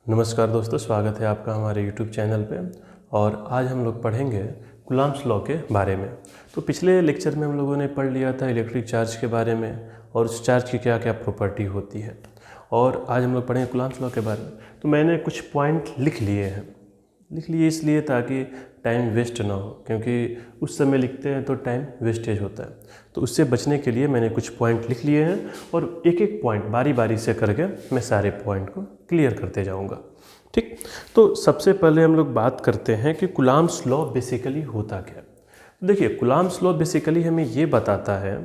नमस्कार दोस्तों, स्वागत है आपका हमारे YouTube चैनल पे। और आज हम लोग पढ़ेंगे कूलम्ब्स लॉ के बारे में। तो पिछले लेक्चर में हम लोगों ने पढ़ लिया था इलेक्ट्रिक चार्ज के बारे में और उस चार्ज की क्या क्या प्रॉपर्टी होती है, और आज हम लोग पढ़ेंगे कूलम्ब्स लॉ के बारे में। तो मैंने कुछ पॉइंट लिख लिए इसलिए ताकि टाइम वेस्ट ना हो, क्योंकि उस समय लिखते हैं तो टाइम वेस्टेज होता है। तो उससे बचने के लिए मैंने कुछ पॉइंट लिख लिए हैं और एक एक पॉइंट बारी बारी से करके मैं सारे पॉइंट को क्लियर करते जाऊंगा। ठीक, तो सबसे पहले हम लोग बात करते हैं कि कूलम्ब्स लॉ बेसिकली होता क्या है। देखिए, कूलम्ब्स लॉ बेसिकली हमें ये बताता है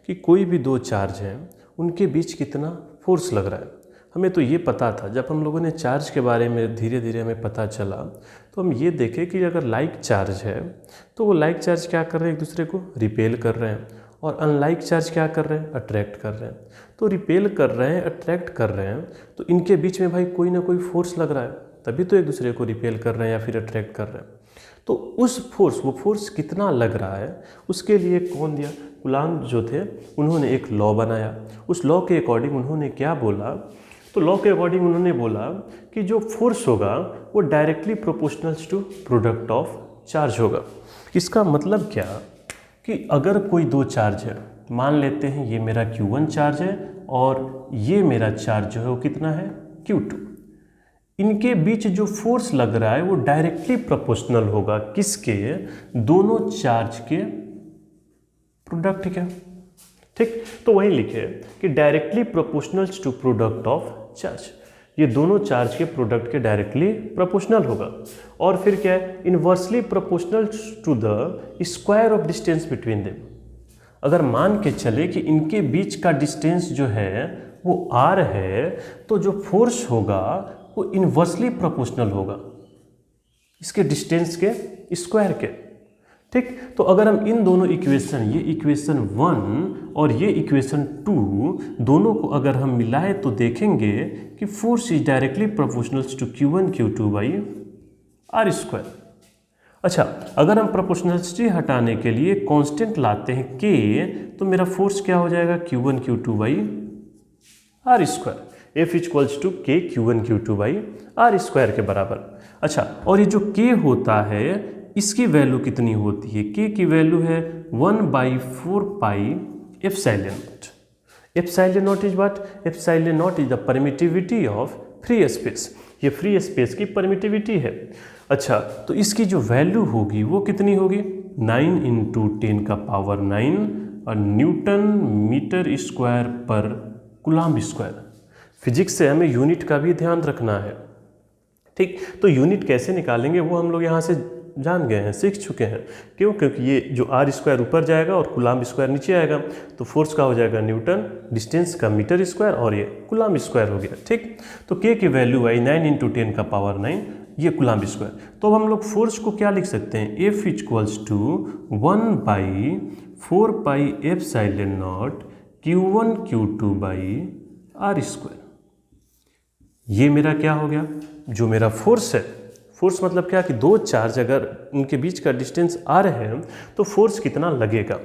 कि कोई भी दो चार्ज हैं उनके बीच कितना फोर्स लग रहा है। हमें तो ये पता था, जब हम लोगों ने चार्ज के बारे में धीरे धीरे हमें पता चला तो हम ये देखें कि अगर लाइक चार्ज है तो वो लाइक चार्ज क्या कर रहे हैं, एक दूसरे को रिपेल कर रहे हैं, और अनलाइक चार्ज क्या कर रहे हैं, अट्रैक्ट कर रहे हैं। तो रिपेल कर रहे हैं, अट्रैक्ट कर रहे हैं, तो इनके बीच में भाई कोई ना कोई फोर्स लग रहा है, तभी तो एक दूसरे को रिपेल कर रहे हैं या फिर अट्रैक्ट कर रहे हैं। तो उस फोर्स, वो फोर्स कितना लग रहा है, उसके लिए कौन दिया, कूलम्ब जो थे उन्होंने एक लॉ बनाया। उस लॉ के अकॉर्डिंग उन्होंने क्या बोला, तो लॉ के अकॉर्डिंग उन्होंने बोला कि जो फोर्स होगा वो directly proportionals to product of charge होगा। इसका मतलब क्या कि अगर कोई दो चार्ज है, मान लेते हैं ये मेरा Q1 चार्ज है और ये मेरा चार्ज जो है वो कितना है, Q2। इनके बीच जो फोर्स लग रहा है वो डायरेक्टली प्रोपोर्शनल होगा किसके, दोनों चार्ज के प्रोडक्ट के। ठीक, तो वही लिखे कि directly proportional to product of charge, ये दोनों चार्ज के प्रोडक्ट के डायरेक्टली प्रोपोर्शनल होगा। और फिर क्या है, inversely proportional to the square of distance between them. अगर मान के चले कि इनके बीच का डिस्टेंस जो है वो r है, तो जो फोर्स होगा वो इनवर्सली प्रोपोर्शनल होगा इसके डिस्टेंस के स्क्वायर के। ठीक, तो अगर हम इन दोनों इक्वेशन, ये इक्वेशन 1 और ये इक्वेशन 2 दोनों को अगर हम मिलाएं तो देखेंगे कि force is directly proportional to Q1 Q2 by R square. अच्छा, अगर हम प्रोपोर्शनलिटी हटाने के लिए कांस्टेंट लाते हैं K, तो मेरा फोर्स क्या हो जाएगा, Q1 Q2 by R square. F equals to K Q1 Q2 by R square के बराबर। अच्छा, और ये जो K होता है इसकी वैल्यू कितनी होती है, K की वैल्यू है 1/4 pi epsilon naught. Epsilon not is what, epsilon not is the permittivity of free space, ये फ्री स्पेस की परमिटिविटी है। अच्छा, तो इसकी जो वैल्यू होगी वो कितनी होगी, 9 × 10⁹ और न्यूटन मीटर स्क्वायर पर कूलम्ब स्क्वायर। फिजिक्स से हमें यूनिट का भी ध्यान रखना है। ठीक, तो यूनिट कैसे निकालेंगे वो हम लोग यहाँ से जान गए हैं, सीख चुके हैं। क्यों, क्योंकि ये जो आर स्क्वायर ऊपर जाएगा और कूलम्ब स्क्वायर नीचे आएगा, तो फोर्स का हो जाएगा न्यूटन, डिस्टेंस का मीटर स्क्वायर और ये कूलम्ब स्क्वायर हो गया। ठीक, तो के की वैल्यू आई 9 × 10⁹, ये कूलम्ब स्क्वायर। तो अब हम लोग फोर्स को क्या लिख सकते हैं, F equals to 1/4 pi epsilon naught Q1 Q2 by R square. ये मेरा क्या हो गया, जो मेरा फोर्स है, फोर्स मतलब क्या कि दो चार्ज अगर उनके बीच का डिस्टेंस r है तो फोर्स कितना लगेगा।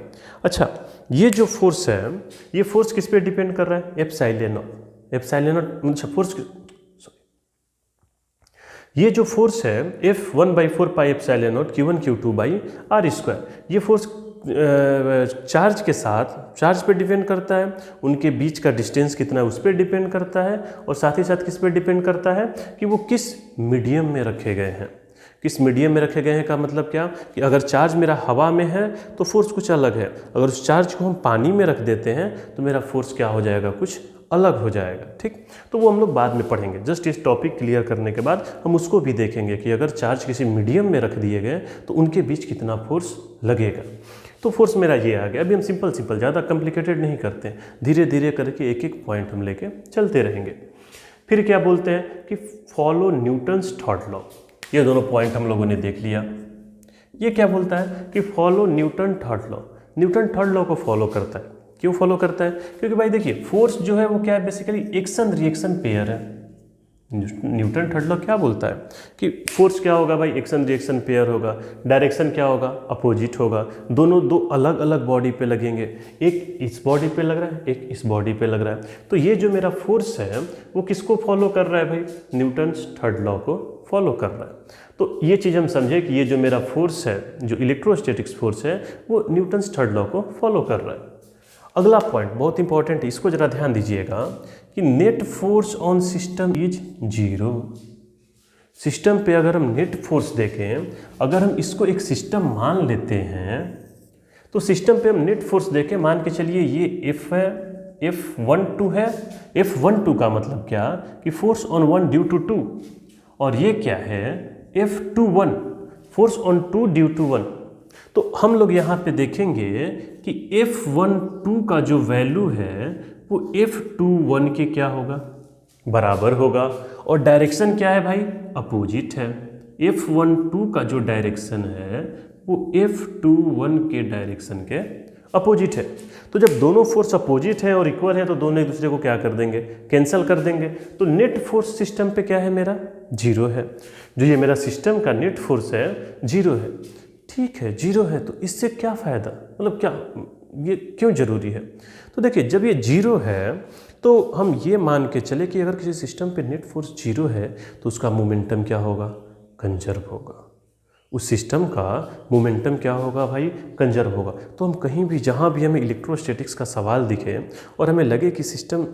अच्छा, ये जो फोर्स है ये फोर्स किस पे डिपेंड कर रहा है, एप्सिलॉन नॉट। एप्सिलॉन नॉट अच्छा फोर्स, ये जो फोर्स है F 1/4 pi epsilon naught Q1 Q2 by R square, ये फोर्स चार्ज के साथ चार्ज पे डिपेंड करता है, उनके बीच का डिस्टेंस कितना है उस पर डिपेंड करता है, और साथ ही साथ किस पे डिपेंड करता है कि वो किस मीडियम में रखे गए हैं। किस मीडियम में रखे गए हैं का मतलब क्या कि अगर चार्ज मेरा हवा में है तो फोर्स कुछ अलग है, अगर उस चार्ज को हम पानी में रख देते हैं तो मेरा फोर्स क्या हो जाएगा, कुछ अलग हो जाएगा। ठीक, तो वो हम लोग बाद में पढ़ेंगे। जस्ट इस टॉपिक क्लियर करने के बाद हम उसको भी देखेंगे कि अगर चार्ज किसी मीडियम में रख दिए गए तो उनके बीच कितना फोर्स लगेगा। तो फोर्स मेरा ये आ गया। अभी हम सिंपल ज़्यादा कॉम्प्लिकेटेड नहीं करते हैं, धीरे धीरे करके एक एक पॉइंट हम लेके चलते रहेंगे। फिर क्या बोलते हैं कि फॉलो न्यूटन्स थर्ड लॉ। ये दोनों पॉइंट हम लोगों ने देख लिया। ये क्या बोलता है कि follow Newton third law. Newton third law को फॉलो करता है। क्यों फॉलो करता है, क्योंकि भाई देखिए फोर्स जो है वो क्या है, बेसिकली एक्शन रिएक्शन पेयर है। न्यूटन थर्ड लॉ क्या बोलता है कि फोर्स क्या होगा भाई, एक्शन रिएक्शन पेयर होगा, डायरेक्शन क्या होगा, अपोजिट होगा, दोनों दो अलग अलग बॉडी पे लगेंगे, एक इस बॉडी पे लग रहा है, एक इस बॉडी पे लग रहा है। तो ये जो मेरा फोर्स है वो किसको फॉलो कर रहा है भाई, न्यूटन्स थर्ड लॉ को फॉलो कर रहा है। तो ये चीज़ हम समझे कि ये जो मेरा फोर्स है, जो इलेक्ट्रोस्टैटिक्स फोर्स है, वो न्यूटन्स थर्ड लॉ को फॉलो कर रहा है। अगला पॉइंट बहुत इंपॉर्टेंट है, इसको जरा ध्यान दीजिएगा कि net force on system is zero. System पे अगर हम नेट फोर्स देखें, अगर हम इसको एक सिस्टम मान लेते हैं तो सिस्टम पे हम नेट फोर्स देखें, मान के चलिए ये F है, F12 है। F12 का मतलब क्या कि फोर्स ऑन 1 ड्यू टू 2, और ये क्या है F21, force on 2 due to 1। तो हम लोग यहाँ पे देखेंगे कि F12 का जो वैल्यू है वो F21 के क्या होगा, बराबर होगा, और डायरेक्शन क्या है भाई, अपोजिट है। F12 का जो डायरेक्शन है वो F21 के डायरेक्शन के अपोजिट है। तो जब दोनों फोर्स अपोजिट है और इक्वल है तो दोनों एक दूसरे को क्या कर देंगे, कैंसिल कर देंगे। तो नेट फोर्स सिस्टम पे क्या है मेरा, जीरो है। जो ये मेरा सिस्टम का नेट फोर्स है जीरो है। ठीक है, जीरो है तो इससे क्या फ़ायदा, मतलब क्या, ये क्यों ज़रूरी है। तो देखिए जब ये जीरो है तो हम ये मान के चले कि अगर किसी सिस्टम पे नेट फोर्स जीरो है तो उसका मोमेंटम क्या होगा, कंजर्व होगा। उस सिस्टम का मोमेंटम क्या होगा भाई, कंजर्व होगा। तो हम कहीं भी जहाँ भी हमें इलेक्ट्रोस्टैटिक्स का सवाल दिखे और हमें लगे कि सिस्टम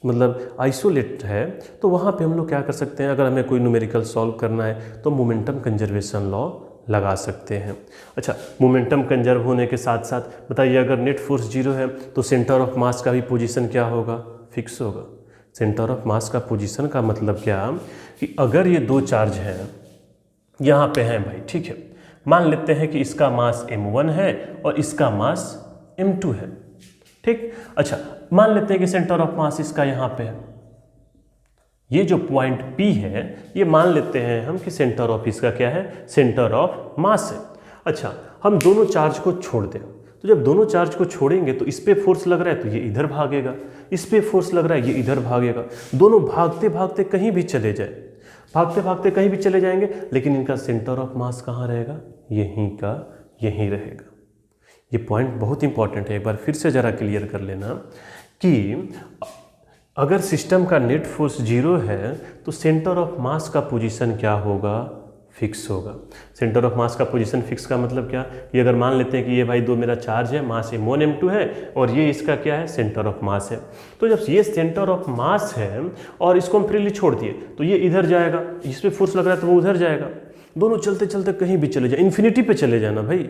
मतलब आइसोलेट है, तो वहाँ पे हम लोग क्या कर सकते हैं, अगर हमें कोई न्यूमेरिकल सॉल्व करना है तो मोमेंटम कंजर्वेशन लॉ लगा सकते हैं। अच्छा, मोमेंटम कंजर्व होने के साथ साथ बताइए अगर नेट फोर्स जीरो है तो सेंटर ऑफ मास का भी पोजीशन क्या होगा, फिक्स होगा। सेंटर ऑफ मास का पोजीशन का मतलब क्या कि अगर ये दो चार्ज हैं यहाँ पे हैं भाई, ठीक है, मान लेते हैं कि इसका मास m1 है और इसका मास m2 है, ठीक। अच्छा, मान लेते हैं कि सेंटर ऑफ मास इसका यहाँ पे है, ये जो पॉइंट P है ये मान लेते हैं हम कि सेंटर ऑफ इसका क्या है, सेंटर ऑफ मास है। अच्छा, हम दोनों चार्ज को छोड़ दें, तो जब दोनों चार्ज को छोड़ेंगे तो इस पे फोर्स लग रहा है तो ये इधर भागेगा, इस पे फोर्स लग रहा है ये इधर भागेगा। दोनों भागते भागते कहीं भी चले जाए, भागते भागते कहीं भी चले जाएंगे, लेकिन इनका सेंटर ऑफ मास कहाँ रहेगा, यहीं का यहीं रहेगा। ये पॉइंट बहुत इंपॉर्टेंट है, एक बार फिर से ज़रा क्लियर कर लेना कि अगर सिस्टम का नेट फोर्स जीरो है तो सेंटर ऑफ मास का पोजीशन क्या होगा, फिक्स होगा। सेंटर ऑफ मास का पोजीशन फिक्स का मतलब क्या, ये अगर मान लेते हैं कि ये भाई दो मेरा चार्ज है, मास m1 m2 है और ये इसका क्या है, सेंटर ऑफ मास है। तो जब ये सेंटर ऑफ मास है और इसको हम फ्रीली छोड़ दिए तो ये इधर जाएगा, इस पर फोर्स लग रहा है तो वो उधर जाएगा। दोनों चलते चलते कहीं भी चले जाए, इन्फिनिटी पे चले जाना भाई,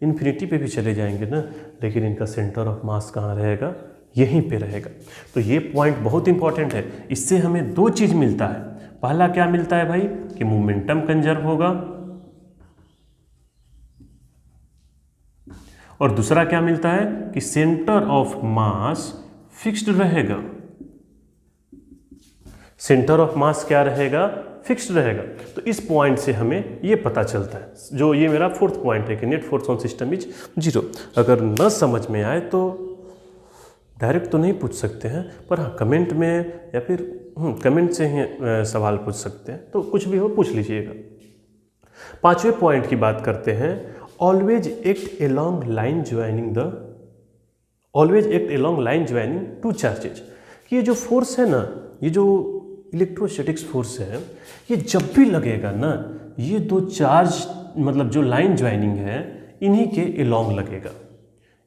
इन्फिनिटी पे भी चले जाएंगे ना, लेकिन इनका सेंटर ऑफ मास कहाँ रहेगा, यहीं पे रहेगा। तो ये पॉइंट बहुत इंपॉर्टेंट है, इससे हमें दो चीज़ मिलता है। पहला क्या मिलता है भाई कि मोमेंटम कंजर्व होगा, और दूसरा क्या मिलता है कि सेंटर ऑफ मास फिक्स्ड रहेगा। सेंटर ऑफ मास क्या रहेगा, फिक्स्ड रहेगा। तो इस पॉइंट से हमें ये पता चलता है, जो ये मेरा फोर्थ पॉइंट है कि net force on system is zero. अगर न समझ में आए तो डायरेक्ट तो नहीं पूछ सकते हैं, पर हाँ कमेंट में या फिर कमेंट से ही सवाल पूछ सकते हैं, तो कुछ भी हो पूछ लीजिएगा। पांचवें पॉइंट की बात करते हैं, always act along line joining two charges. ये जो फोर्स है ना, ये जो इलेक्ट्रोस्टैटिक्स फोर्स है, ये जब भी लगेगा ना, ये दो चार्ज मतलब जो लाइन ज्वाइनिंग है इन्हीं के एलोंग लगेगा।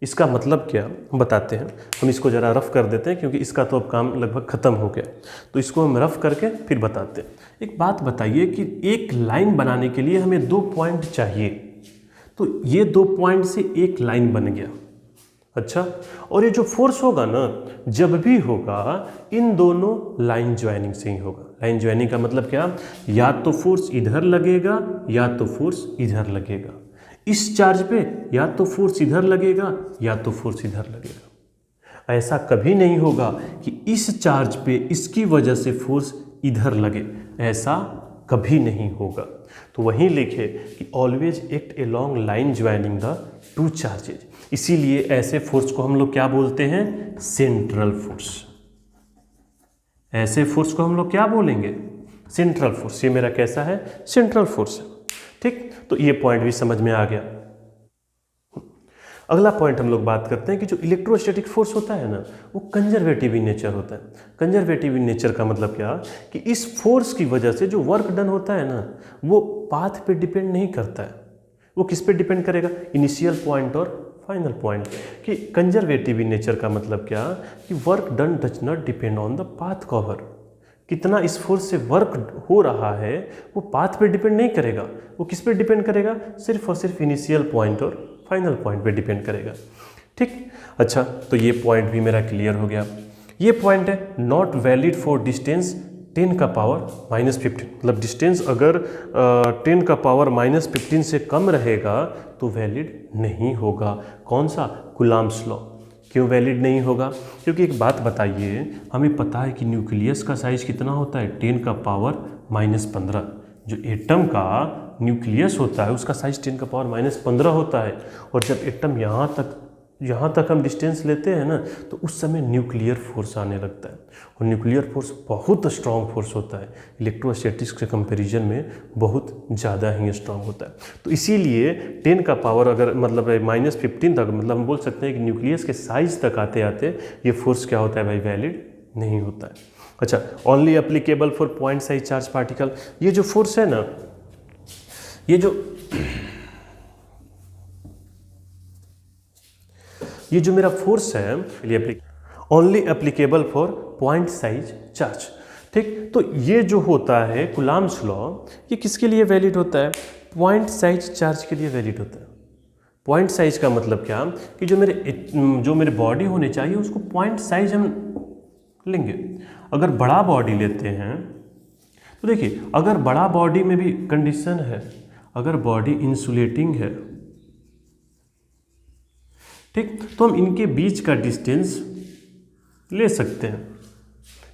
इसका मतलब क्या बताते हैं, हम इसको ज़रा रफ कर देते हैं क्योंकि इसका तो अब काम लगभग ख़त्म हो गया, तो इसको हम रफ करके फिर बताते हैं। एक बात बताइए कि एक लाइन बनाने के लिए हमें 2 पॉइंट चाहिए, तो ये 2 पॉइंट से एक लाइन बन गया। अच्छा, और ये जो फोर्स होगा ना, जब भी होगा इन दोनों लाइन ज्वाइनिंग से ही होगा। लाइन ज्वाइनिंग का मतलब क्या, या तो फोर्स इधर लगेगा या तो फोर्स इधर लगेगा। इस चार्ज पे या तो फोर्स इधर लगेगा या तो फोर्स इधर लगेगा। ऐसा कभी नहीं होगा कि इस चार्ज पे इसकी वजह से फोर्स इधर लगे, ऐसा कभी नहीं होगा। तो वहीं लिखे कि always act along line joining the two charges. इसीलिए ऐसे फोर्स को हम लोग क्या बोलते हैं, सेंट्रल फोर्स। ऐसे फोर्स को हम लोग क्या बोलेंगे? Central force. ये मेरा कैसा है? सेंट्रल फोर्स है। ठीक, तो ये पॉइंट भी समझ में आ गया। अगला पॉइंट हम लोग बात करते हैं कि जो इलेक्ट्रोस्टैटिक फोर्स होता है ना, वो कंजर्वेटिव इन नेचर होता है। कंजर्वेटिव इन नेचर का मतलब क्या कि इस फोर्स की वजह से जो वर्क डन होता है ना, वो पाथ पे डिपेंड नहीं करता है। वो किस पे डिपेंड करेगा? इनिशियल पॉइंट और फाइनल पॉइंट। कि कंजर्वेटिव इन नेचर का मतलब क्या कि work done does not depend on the path cover. कितना इस फोर्स से वर्क हो रहा है वो पाथ पे डिपेंड नहीं करेगा। वो किस पे डिपेंड करेगा? सिर्फ और सिर्फ इनिशियल पॉइंट और फाइनल पॉइंट पे डिपेंड करेगा। ठीक, अच्छा, तो ये पॉइंट भी मेरा क्लियर हो गया। ये पॉइंट है नॉट वैलिड फॉर डिस्टेंस 10 का पावर -15। मतलब डिस्टेंस अगर 10 का पावर -15 से कम रहेगा तो वैलिड नहीं होगा। कौन सा? Coulomb's law. क्यों वैलिड नहीं होगा? क्योंकि एक बात बताइए, हमें पता है कि न्यूक्लियस का साइज कितना होता है? 10 का पावर -15। जो एटम का न्यूक्लियस होता है उसका साइज 10 का पावर -15 होता है। और जब एटम यहाँ तक हम डिस्टेंस लेते हैं ना, तो उस समय न्यूक्लियर फोर्स आने लगता है। और न्यूक्लियर फोर्स बहुत स्ट्रॉन्ग फोर्स होता है, इलेक्ट्रोस्टैटिक्स के कंपैरिजन में बहुत ज़्यादा ही स्ट्रॉन्ग होता है। तो इसीलिए 10 का पावर अगर मतलब -15 तक, मतलब हम बोल सकते हैं कि न्यूक्लियस के साइज तक आते आते ये फोर्स क्या होता है भाई? वैलिड नहीं होता है। अच्छा, only applicable for point size charge particle. ये जो फोर्स है ना, ये जो मेरा फोर्स है only applicable for point size charge. ठीक, तो ये जो होता है कूलम्ब्स लॉ, ये किसके लिए वैलिड होता है? पॉइंट साइज चार्ज के लिए वैलिड होता है। पॉइंट साइज का मतलब क्या कि जो मेरे बॉडी होने चाहिए उसको पॉइंट साइज हम लेंगे। अगर बड़ा बॉडी लेते हैं तो देखिए, अगर बड़ा बॉडी में भी कंडीशन है, अगर बॉडी इंसुलेटिंग है, ठीक, तो हम इनके बीच का डिस्टेंस ले सकते हैं।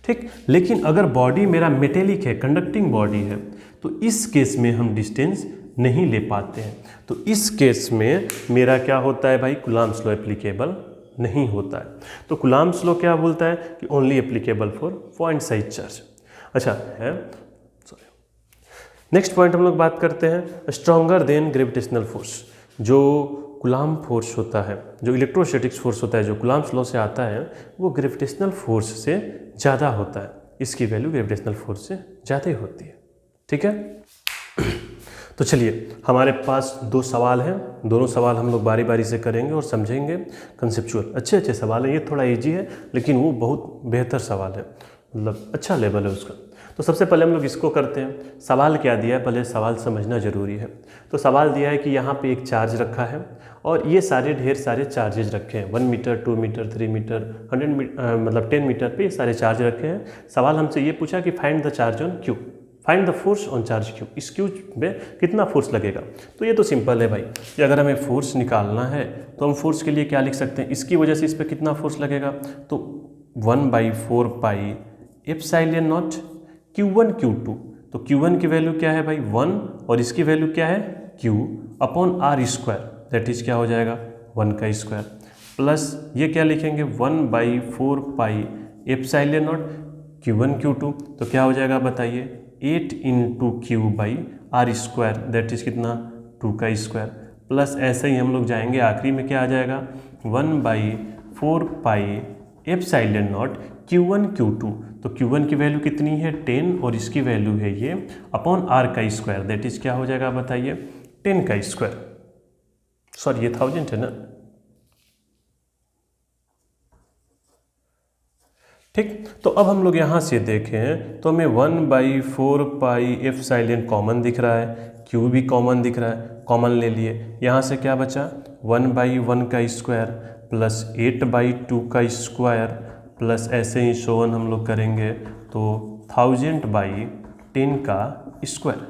ठीक, लेकिन अगर बॉडी मेरा मेटेलिक है, कंडक्टिंग बॉडी है, तो इस केस में हम डिस्टेंस नहीं ले पाते हैं। तो इस केस में मेरा क्या होता है भाई? कूलम्ब्स लॉ एप्लीकेबल नहीं होता है। तो कूलम्ब्स लॉ क्या बोलता है कि only applicable for point size charge. अच्छा है, नेक्स्ट पॉइंट हम लोग बात करते हैं स्ट्रॉन्गर देन ग्रेविटेशनल फोर्स। जो कूलम्ब फोर्स होता है, जो इलेक्ट्रोस्टैटिक्स फोर्स होता है, जो कूलम्ब्स लॉ से आता है, वो ग्रेविटेशनल फोर्स से ज़्यादा होता है। इसकी वैल्यू ग्रेविटेशनल फोर्स से ज़्यादा ही होती है। ठीक है, तो चलिए, हमारे पास 2 सवाल हैं। दोनों सवाल हम लोग बारी बारी से करेंगे और समझेंगे कंसेप्चुअल। अच्छे सवाल हैं। ये थोड़ा इजी है लेकिन वो बहुत बेहतर सवाल है, मतलब अच्छा लेवल है उसका। तो सबसे पहले हम लोग इसको करते हैं। सवाल क्या दिया है, पहले सवाल समझना जरूरी है। तो सवाल दिया है कि यहाँ पे एक चार्ज रखा है और ये ढेर सारे चार्जेज रखे हैं। 1 मीटर, 2 मीटर, 3 मीटर, 10 मीटर पे ये सारे चार्ज रखे हैं। सवाल हमसे ये पूछा कि find the charge on Q, find the force on charge Q. इस क्यू में कितना फोर्स लगेगा? तो ये तो सिंपल है भाई कि अगर हमें फोर्स निकालना है तो हम फोर्स के लिए क्या लिख सकते हैं? इसकी वजह से इस पर कितना फोर्स लगेगा? तो 1/4 pi epsilon naught Q1 Q2। तो Q1 की वैल्यू क्या है भाई? 1, और इसकी वैल्यू क्या है? Q upon R square, that is क्या हो जाएगा? 1 का स्क्वायर, प्लस ये क्या लिखेंगे? 1/4 pi epsilon naught Q1 Q2। तो क्या हो जाएगा बताइए? 8 × Q/R स्क्वायर, दैट इज कितना? 2 का स्क्वायर, प्लस ऐसे ही हम लोग जाएंगे, आखिरी में क्या आ जाएगा? 1/4 pi epsilon naught Q1 Q2। तो Q1 की वैल्यू कितनी है? 10, और इसकी वैल्यू है ये अपॉन R का स्क्वायर, दैट इज क्या हो जाएगा बताइए? 10 का स्क्वायर। सॉरी, ये 1000 है ना। ठीक, तो अब हम लोग यहाँ से देखें तो हमें 1/4 पाई एप्सिलॉन कॉमन दिख रहा है, Q भी कॉमन दिख रहा है, कॉमन ले लिए। यहाँ से क्या बचा? 1/1 का स्क्वायर प्लस 8/2 का स्क्वायर, प्लस ऐसे ही शोवन हम लोग करेंगे तो 1000/10 का स्क्वायर।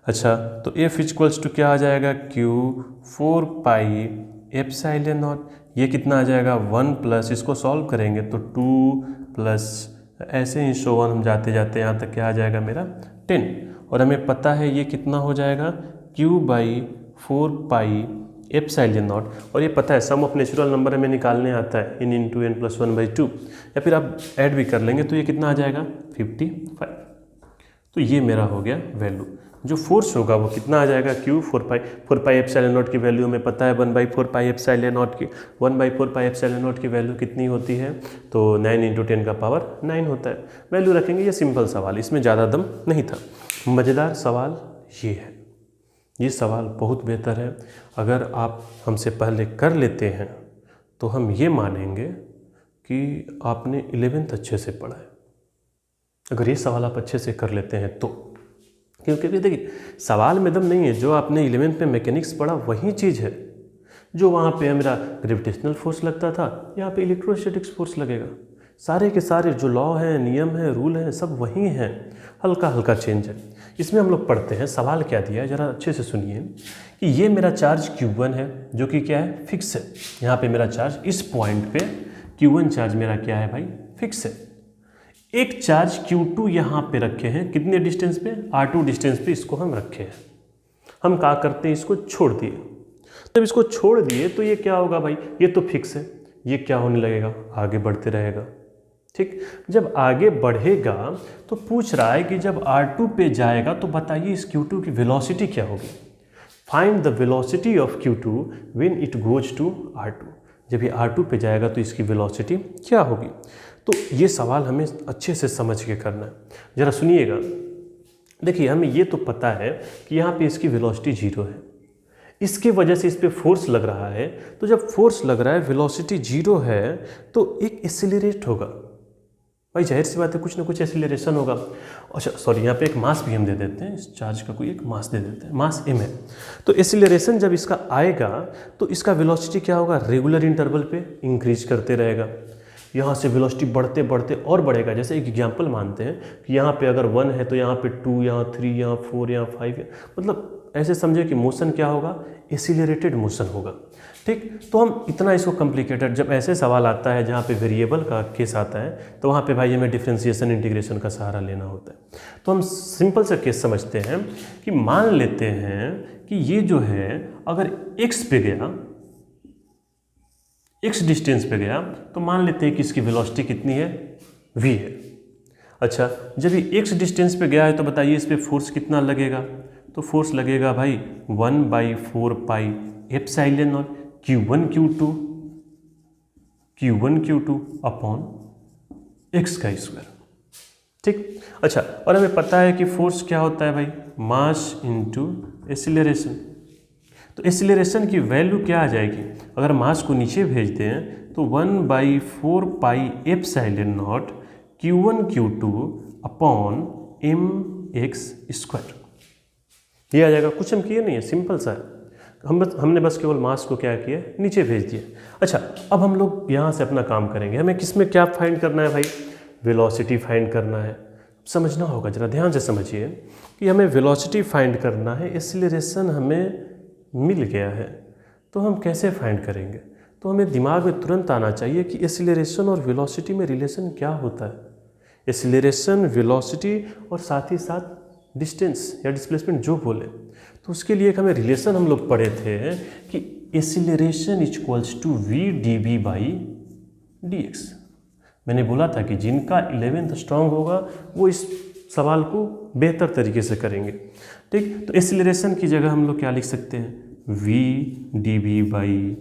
अच्छा, तो F इक्वल्स टू क्या आ जाएगा? Q 4 pi epsilon not. ये कितना आ जाएगा? 1 प्लस, इसको सॉल्व करेंगे तो 2 प्लस ऐसे ही शोवन हम जाते जाते यहाँ तक क्या आ जाएगा मेरा? 10। और हमें पता है ये कितना हो जाएगा? Q/4 पाई एप्सिलॉन नॉट, और ये पता है सम ऑफ नेचुरल नंबर हमें निकालने आता है n इंटू एन प्लस 1/2, या फिर आप ऐड भी कर लेंगे तो ये कितना आ जाएगा 55। तो ये मेरा हो गया वैल्यू। जो फोर्स होगा वो कितना आ जाएगा Q 4 पाई एप्सिलॉन नॉट की वैल्यू हमें पता है 1/4 पाई एप्सिलॉन नॉट की। 1/4 पाई एप्सिलॉन नॉट की वैल्यू कितनी होती है, तो 9 इंटू 10 का पावर 9 होता है। वैल्यू रखेंगे, ये सिंपल सवाल, इसमें ज़्यादा दम नहीं था। मज़ेदार सवाल ये है, ये सवाल बहुत बेहतर है। अगर आप हमसे पहले कर लेते हैं तो हम ये मानेंगे कि आपने 11th अच्छे से पढ़ा है, अगर ये सवाल आप अच्छे से कर लेते हैं तो। क्योंकि देखिए सवाल में दम नहीं है, जो आपने 11th में मैकेनिक्स पढ़ा वही चीज़ है। जो वहाँ पे मेरा ग्रेविटेशनल फोर्स लगता था, यहाँ पे इलेक्ट्रोस्टैटिक्स फोर्स लगेगा। सारे के सारे जो लॉ हैं, नियम हैं, रूल हैं, सब वही हैं, हल्का हल्का चेंज है। इसमें हम लोग पढ़ते हैं सवाल क्या दिया है, ज़रा अच्छे से सुनिए कि ये मेरा चार्ज Q1 है जो कि क्या है, फिक्स है। यहाँ पे मेरा चार्ज इस पॉइंट पे Q1 चार्ज मेरा क्या है भाई, फिक्स है। एक चार्ज Q2 यहाँ पे रखे हैं, कितने डिस्टेंस पे, R2 डिस्टेंस पे इसको हम रखे हैं। हम क्या करते हैं, इसको छोड़ दिए। जब इसको छोड़ दिए तो ये क्या होगा भाई, ये तो फिक्स है, ये क्या होने लगेगा, आगे बढ़ते रहेगा। ठीक, जब आगे बढ़ेगा तो पूछ रहा है कि जब R2 पे जाएगा तो बताइए इस Q2 की वेलोसिटी क्या होगी। Find the velocity of Q2 when it goes to R2। जब ये R2 पे जाएगा तो इसकी वेलोसिटी क्या होगी। तो ये सवाल हमें अच्छे से समझ के करना है, ज़रा सुनिएगा। देखिए हमें ये तो पता है कि यहाँ पे इसकी वेलोसिटी 0 है, इसके वजह से इस पर फोर्स लग रहा है। तो जब फोर्स लग रहा है, वेलोसिटी 0 है, तो एक एक्सीलरेट होगा भाई, जाहिर सी बात है कुछ ना कुछ एक्सीलरेशन होगा। अच्छा सॉरी, यहाँ पे एक मास भी हम दे देते हैं, इस चार्ज का कोई एक मास दे देते हैं, मास m है। तो एक्सीलरेशन जब इसका आएगा तो इसका वेलोसिटी क्या होगा, रेगुलर इंटरवल पे इंक्रीज करते रहेगा। यहाँ से वेलोसिटी बढ़ते बढ़ते और बढ़ेगा। जैसे एक एग्जांपल मानते हैं कि यहाँ पे अगर 1 है तो यहाँ पे 2, यहाँ 3, यहाँ 4, यहाँ 5, मतलब ऐसे समझे कि मोशन क्या होगा, एक्सीलरेटेड मोशन होगा। ठीक, तो हम इतना इसको कॉम्प्लिकेटेड, जब ऐसे सवाल आता है जहाँ पे वेरिएबल का केस आता है तो वहाँ पे भाई हमें डिफरेंशिएशन इंटीग्रेशन का सहारा लेना होता है। तो हम सिंपल सा केस समझते हैं कि मान लेते हैं कि ये जो है अगर x पे गया, x डिस्टेंस पे गया, तो मान लेते हैं कि इसकी वेलोसिटी कितनी है, v है। अच्छा, जब ये x डिस्टेंस पे गया है तो बताइए इस पे फोर्स कितना लगेगा। तो फोर्स लगेगा भाई 1/4 pi epsilon naught Q1 Q2 upon x का स्क्वायर। ठीक, अच्छा, और हमें पता है कि फोर्स क्या होता है भाई, मास इंटू एक्सीलरेशन। तो एक्सीलरेशन की वैल्यू क्या आ जाएगी, अगर मास को नीचे भेजते हैं तो 1/4 pi epsilon naught Q1 Q2 upon mx square. ये आ जाएगा। कुछ हम किए नहीं है, सिंपल सा है, हमने बस केवल मास को क्या किया, नीचे भेज दिया। अच्छा, अब हम लोग यहाँ से अपना काम करेंगे। हमें किस में क्या फाइंड करना है भाई, वेलोसिटी फाइंड करना है। समझना होगा, जरा ध्यान से समझिए कि हमें वेलोसिटी फाइंड करना है, एक्सीलरेशन हमें मिल गया है, तो हम कैसे फाइंड करेंगे। तो हमें दिमाग में तुरंत आना चाहिए कि एक्सीलरेशन और वेलोसिटी में रिलेशन क्या होता है। एक्सीलरेशन, वेलोसिटी और साथ ही साथ डिस्टेंस या डिस्प्लेसमेंट जो बोले, तो उसके लिए एक हमें रिलेशन हम लोग पढ़े थे कि acceleration equals to v dv/dx। मैंने बोला था कि जिनका 11th स्ट्रांग होगा वो इस सवाल को बेहतर तरीके से करेंगे। ठीक, तो एक्सीलरेशन की जगह हम लोग क्या लिख सकते हैं, v dv/dx।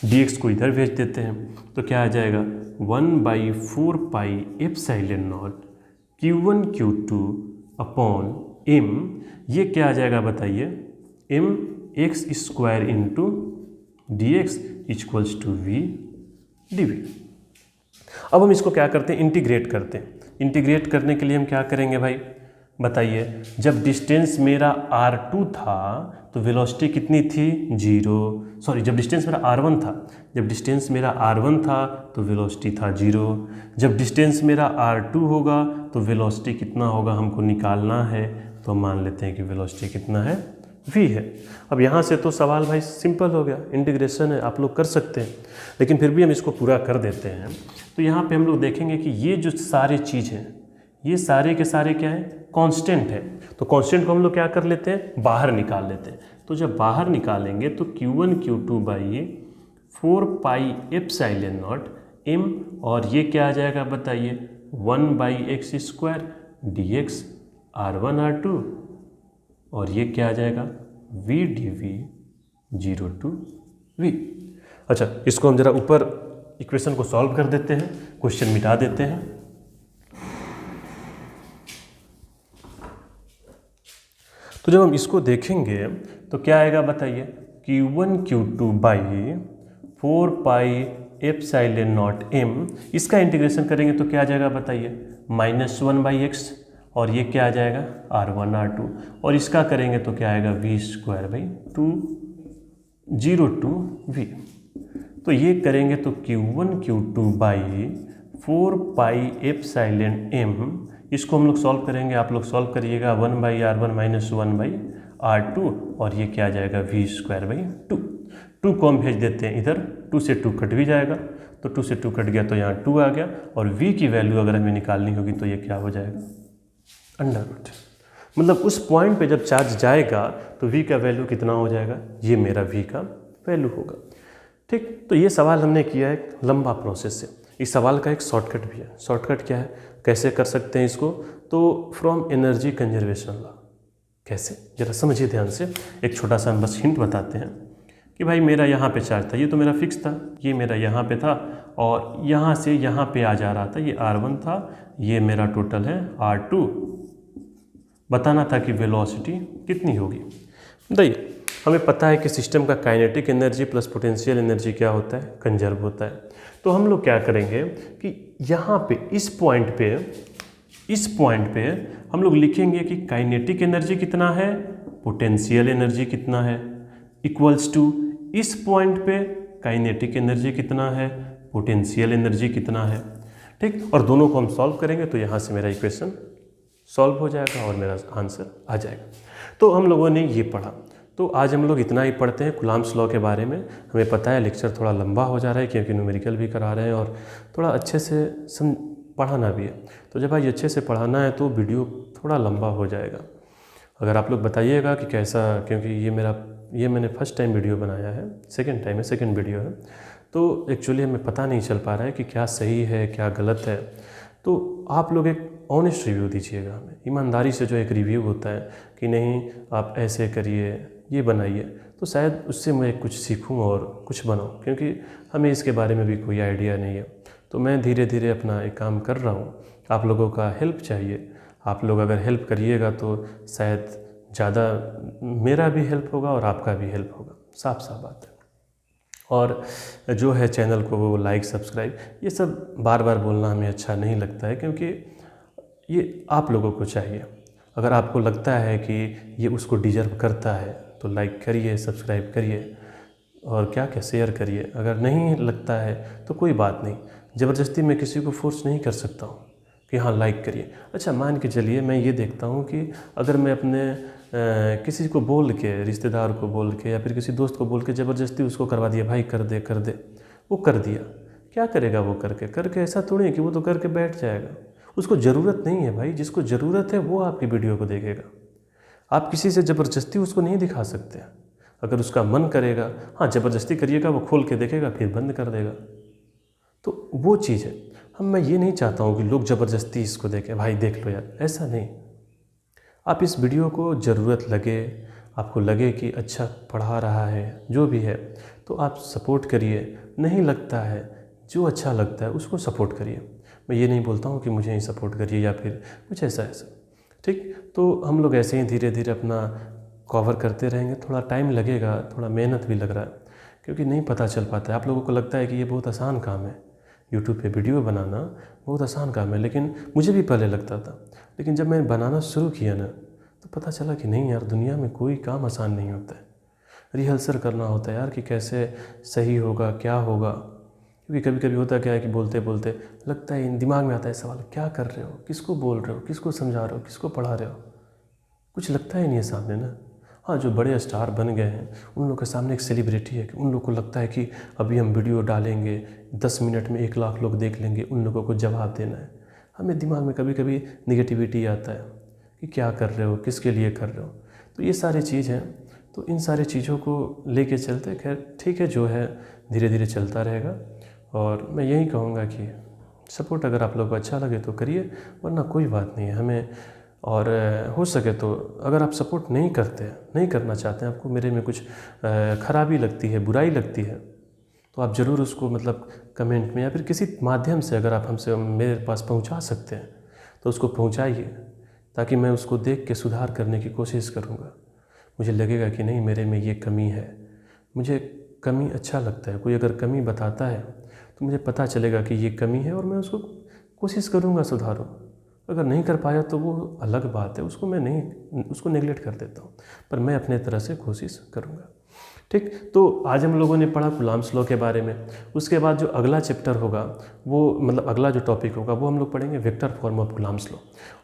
dx को इधर भेज देते हैं तो क्या आ जाएगा, 1/4 pi epsilon naught Q1 Q2 upon m, ये क्या आ जाएगा बताइए, mx square into dx equals to v dv। अब हम इसको क्या करते हैं, इंटीग्रेट करते हैं। इंटीग्रेट करने के लिए हम क्या करेंगे भाई बताइए, जब डिस्टेंस मेरा R2 था तो वेलोसिटी कितनी थी, 0। सॉरी, जब डिस्टेंस मेरा R1 था, जब डिस्टेंस मेरा R1 था तो वेलोसिटी था 0। जब डिस्टेंस मेरा R2 होगा तो वेलोसिटी कितना होगा हमको निकालना है, तो मान लेते हैं कि वेलोसिटी कितना है, v है। अब यहाँ से तो सवाल भाई सिंपल हो गया, इंटीग्रेशन है, आप लोग कर सकते हैं, लेकिन फिर भी हम इसको पूरा कर देते हैं। तो यहाँ पे हम लोग देखेंगे कि ये जो सारे चीज़ हैं, ये सारे के सारे क्या हैं, कांस्टेंट है। तो कांस्टेंट को हम लोग क्या कर लेते हैं, बाहर निकाल लेते हैं। तो जब बाहर निकालेंगे तो Q1 Q2 by 4 pi epsilon not m, और ये क्या आ जाएगा बताइए, 1 by x square dx r1 r2, और ये क्या आ जाएगा v dv 0 to v। अच्छा, इसको हम जरा ऊपर इक्वेशन को सॉल्व कर देते हैं, क्वेश्चन मिटा देते हैं। तो जब हम इसको देखेंगे तो क्या आएगा बताइए, Q1 Q2 by 4 pi epsilon not m, इसका इंटीग्रेशन करेंगे तो क्या आ जाएगा बताइए, -1 बाई एक्स, और ये क्या आ जाएगा r1 r2, और इसका करेंगे तो क्या आएगा v square by 2 0 to v। तो ये करेंगे तो Q1 Q2 by 4 pi epsilon m, इसको हम लोग सॉल्व करेंगे, आप लोग सॉल्व करिएगा, 1 by r1 minus 1 by r2, और ये क्या आ जाएगा v स्क्वायर बाई 2। 2 को हम भेज देते हैं इधर, 2 से 2 कट भी जाएगा, तो 2 से 2 कट गया तो यहाँ 2 आ गया, और v की वैल्यू अगर हमें निकालनी होगी तो ये क्या हो जाएगा, अंडर रूट। मतलब उस पॉइंट पे जब चार्ज जाएगा तो v का वैल्यू कितना हो जाएगा, ये मेरा v का वैल्यू होगा। ठीक, तो ये सवाल हमने किया है एक लंबा प्रोसेस से। इस सवाल का एक शॉर्टकट भी है। शॉर्टकट क्या है, कैसे कर सकते हैं इसको, तो फ्रॉम एनर्जी कंजर्वेशन लॉ। कैसे, जरा समझिए ध्यान से। एक छोटा सा हम बस हिंट बताते हैं कि भाई मेरा यहाँ पे चार्ज था, ये तो मेरा फिक्स था, ये मेरा यहाँ पे था, और यहाँ से यहाँ पे आ जा रहा था, ये r1 था, ये मेरा टोटल है r2। बताना था कि वेलोसिटी कितनी होगी। देखिए, हमें पता है कि सिस्टम का kinetic energy plus potential energy क्या होता है, कंजर्व होता है। तो हम लोग क्या करेंगे कि यहाँ पे इस पॉइंट पे हम लोग लिखेंगे कि काइनेटिक एनर्जी कितना है, पोटेंशियल एनर्जी कितना है, इक्वल्स टू इस पॉइंट पे काइनेटिक एनर्जी कितना है, पोटेंशियल एनर्जी कितना है। ठीक, और दोनों को हम सॉल्व करेंगे तो यहाँ से मेरा इक्वेशन सॉल्व हो जाएगा और मेरा आंसर आ जाएगा। तो हम लोगों ने ये पढ़ा। तो आज हम लोग इतना ही पढ़ते हैं कूलम्ब्स लॉ के बारे में। हमें पता है लेक्चर थोड़ा लंबा हो जा रहा है क्योंकि न्यूमेरिकल भी करा रहे हैं और थोड़ा अच्छे से पढ़ाना भी है। तो जब भाई अच्छे से पढ़ाना है तो वीडियो थोड़ा लंबा हो जाएगा। अगर आप लोग बताइएगा कि कैसा, क्योंकि ये मैंने फर्स्ट टाइम वीडियो बनाया है, सेकंड वीडियो है, तो एक्चुअली हमें पता नहीं चल पा रहा है कि क्या सही है क्या गलत है। तो आप लोग एक ऑनेस्ट रिव्यू दीजिएगा हमें, ईमानदारी से जो एक रिव्यू होता है कि नहीं आप ऐसे करिए, ये बनाइए, तो शायद उससे मैं कुछ सीखूं और कुछ बनाऊं, क्योंकि हमें इसके बारे में भी कोई आइडिया नहीं है। तो मैं धीरे धीरे अपना एक काम कर रहा हूं, आप लोगों का हेल्प चाहिए। आप लोग अगर हेल्प करिएगा तो शायद ज़्यादा मेरा भी हेल्प होगा और आपका भी हेल्प होगा, साफ साफ बात है। और जो है चैनल को वो लाइक सब्सक्राइब ये सब बार बार बोलना हमें अच्छा नहीं लगता है, क्योंकि ये आप लोगों को चाहिए। अगर आपको लगता है कि ये उसको डिजर्व करता है तो लाइक करिए, सब्सक्राइब करिए और क्या शेयर करिए। अगर नहीं लगता है तो कोई बात नहीं, ज़बरदस्ती मैं किसी को फोर्स नहीं कर सकता हूँ कि हाँ लाइक करिए। अच्छा, मान के चलिए मैं ये देखता हूँ कि अगर मैं अपने किसी को बोल के, रिश्तेदार को बोल के या फिर किसी दोस्त को बोल के ज़बरदस्ती उसको करवा दिया, भाई कर दे, वो कर दिया, क्या करेगा वो करके ऐसा थोड़ी है कि वो तो करके बैठ जाएगा। उसको ज़रूरत नहीं है भाई, जिसको ज़रूरत है वो आपकी वीडियो को देखेगा। आप किसी से ज़बरदस्ती उसको नहीं दिखा सकते। अगर उसका मन करेगा, हाँ ज़बरदस्ती करिएगा, वो खोल के देखेगा फिर बंद कर देगा, तो वो चीज़ है। मैं ये नहीं चाहता हूँ कि लोग ज़बरदस्ती इसको देखें, भाई देख लो यार, ऐसा नहीं। आप इस वीडियो को ज़रूरत लगे, आपको लगे कि अच्छा पढ़ा रहा है जो भी है, तो आप सपोर्ट करिए। नहीं लगता है, जो अच्छा लगता है उसको सपोर्ट करिए। मैं ये नहीं बोलता हूँ कि मुझे ही सपोर्ट करिए या फिर कुछ ऐसा। ठीक, तो हम लोग ऐसे ही धीरे धीरे अपना कवर करते रहेंगे। थोड़ा टाइम लगेगा, थोड़ा मेहनत भी लग रहा है, क्योंकि नहीं पता चल पाता है। आप लोगों को लगता है कि ये बहुत आसान काम है, यूट्यूब पे वीडियो बनाना बहुत आसान काम है, लेकिन मुझे भी पहले लगता था। लेकिन जब मैंने बनाना शुरू किया ना, तो पता चला कि नहीं यार, दुनिया में कोई काम आसान नहीं होता है। रिहर्सल करना होता है यार कि कैसे सही होगा, क्या होगा। क्योंकि कभी कभी होता क्या है कि बोलते बोलते लगता है, दिमाग में आता है सवाल, क्या कर रहे हो, किसको बोल रहे हो, किसको समझा रहे हो, किसको पढ़ा रहे हो, कुछ लगता ही नहीं है सामने ना। हाँ, जो बड़े स्टार बन गए हैं उन लोगों के सामने एक सेलिब्रिटी है कि उन लोगों को लगता है कि अभी हम वीडियो डालेंगे, 10 मिनट में 1 लाख लोग देख लेंगे, उन लोगों को जवाब देना है। हमें दिमाग में कभी कभी निगेटिविटी आता है कि क्या कर रहे हो, किसके लिए कर रहे हो। तो ये सारी चीज़ है, तो इन सारी चीज़ों को लेके चलते, खैर ठीक है, जो है धीरे धीरे चलता रहेगा। और मैं यही कहूँगा कि सपोर्ट अगर आप लोगों को अच्छा लगे तो करिए, वरना कोई बात नहीं है हमें। और हो सके तो अगर आप सपोर्ट नहीं करना चाहते हैं, आपको मेरे में कुछ खराबी लगती है, बुराई लगती है, तो आप ज़रूर उसको मतलब कमेंट में या फिर किसी माध्यम से अगर आप हमसे मेरे पास पहुंचा सकते हैं तो उसको पहुंचाइए, ताकि मैं उसको देख के सुधार करने की कोशिश करूंगा। मुझे लगेगा कि नहीं, मेरे में ये कमी है, मुझे कमी अच्छा लगता है। कोई अगर कमी बताता है तो मुझे पता चलेगा कि ये कमी है और मैं उसको कोशिश करूंगा सुधारूं। अगर नहीं कर पाया तो वो अलग बात है, उसको नेगलेक्ट कर देता हूँ, पर मैं अपने तरह से कोशिश करूँगा। ठीक, तो आज हम लोगों ने पढ़ा कुलाम्स लॉ के बारे में। उसके बाद जो अगला चैप्टर होगा वो मतलब अगला जो टॉपिक होगा वो हम लोग पढ़ेंगे vector form of Coulomb's law,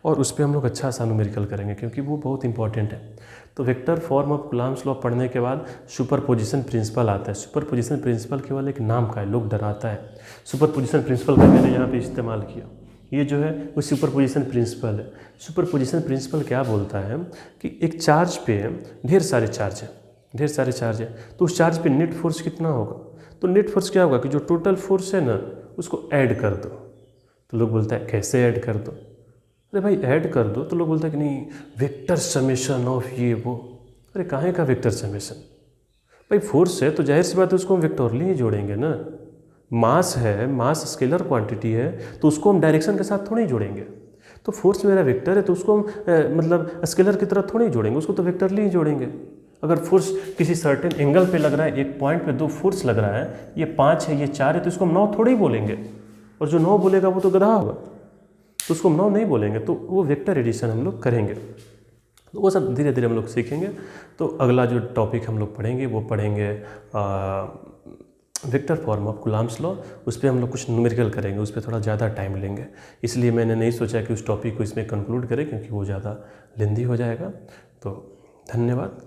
और उस पर हम लोग अच्छा सा न्यूमेरिकल करेंगे क्योंकि वो बहुत इंपॉर्टेंट है। तो vector form of Coulomb's law पढ़ने के बाद सुपरपोजिशन प्रिंसिपल आता है। सुपरपोजिशन प्रिंसिपल केवल एक नाम का है, लोग डराता है। सुपरपोजिशन प्रिंसिपल का मैंने यहाँ पे इस्तेमाल किया, ये जो है वो सुपरपोजिशन प्रिंसिपल है। सुपरपोजिशन प्रिंसिपल क्या बोलता है कि एक चार्ज पे ढेर सारे चार्ज है, तो उस चार्ज पे नेट फोर्स कितना होगा। तो नेट फोर्स क्या होगा कि जो टोटल फोर्स है ना उसको ऐड कर दो। तो लोग बोलता है कैसे ऐड कर दो, अरे भाई ऐड कर दो। तो लोग बोलता है कि नहीं वेक्टर समेशन ऑफ ये वो। अरे काहे का वेक्टर समेशन, भाई फोर्स है तो जाहिर सी बात है उसको हम वेक्टोरली ही जोड़ेंगे ना। मास है, मास स्केलर क्वांटिटी है, तो उसको हम डायरेक्शन के साथ थोड़ी जोड़ेंगे। तो फोर्स मेरा वेक्टर है तो उसको हम मतलब स्केलर की तरह थोड़ी जोड़ेंगे, उसको तो वेक्टरली ही जोड़ेंगे। अगर फोर्स किसी सर्टेन एंगल पे लग रहा है, एक पॉइंट पे दो फोर्स लग रहा है, ये 5 है ये 4 है, तो इसको हम 9 थोड़ी ही बोलेंगे। और जो 9 बोलेगा वो तो गधा होगा, तो उसको हम 9 नहीं बोलेंगे। तो वो वेक्टर एडिशन हम लोग करेंगे, तो वो सब धीरे धीरे हम लोग सीखेंगे। तो अगला जो टॉपिक हम लोग पढ़ेंगे वो पढ़ेंगे vector form of Coulomb's law. उस पर हम लोग कुछ न्यूमेरिकल करेंगे, उस पर थोड़ा ज़्यादा टाइम लेंगे, इसलिए मैंने नहीं सोचा कि उस टॉपिक को इसमें कंक्लूड करें क्योंकि वो ज़्यादा लेंदी हो जाएगा। तो धन्यवाद।